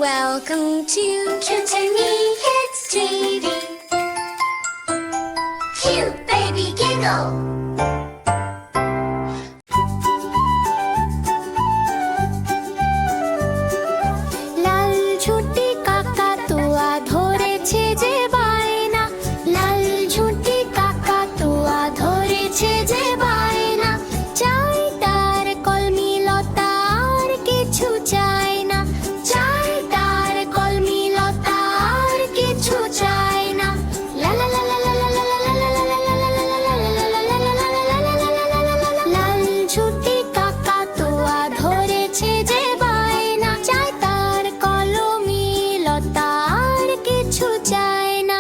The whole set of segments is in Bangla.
Welcome to Kintani Kids TV. Cute baby giggle. লাল ঝুঁটি কাকাতুয়া ধরেছে যে বায়না, লাল ঝুঁটি কাকাতুয়া ধরেছে যে বায়না। চাই তার কলমি লতা আর কিছু চায় না, চাই তার কলমি লতা আর কিছু চায় না। লা লা লা লা লা লা লা লা লা লা লা লা লা লা লা লা। লাল ঝুঁটি কাকাতুয়া ধরেছে যে বায়না, চাই তার কলমি লতা আর কিছু চায় না।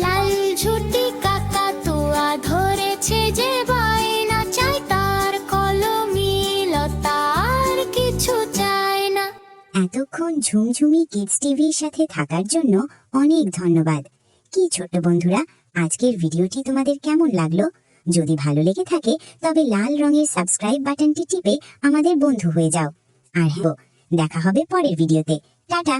লাল ঝুঁটি কাকাতুয়া ধরেছে যে বায়না, চাই তার কলমি লতা আর কিছু চায় না। এতক্ষণ ঝুমঝুমি কিডস টিভির সাথে থাকার জন্য অনেক ধন্যবাদ। কি ছোট্ট বন্ধুরা, আজকের ভিডিওটি তোমাদের কেমন লাগলো? যদি ভালো লেগে থাকে তবে লাল রঙের সাবস্ক্রাইব বাটনটি টিপে আমাদের বন্ধু হয়ে যাও। আর হ্যাঁ, দেখা হবে পরের ভিডিওতে। টাটা।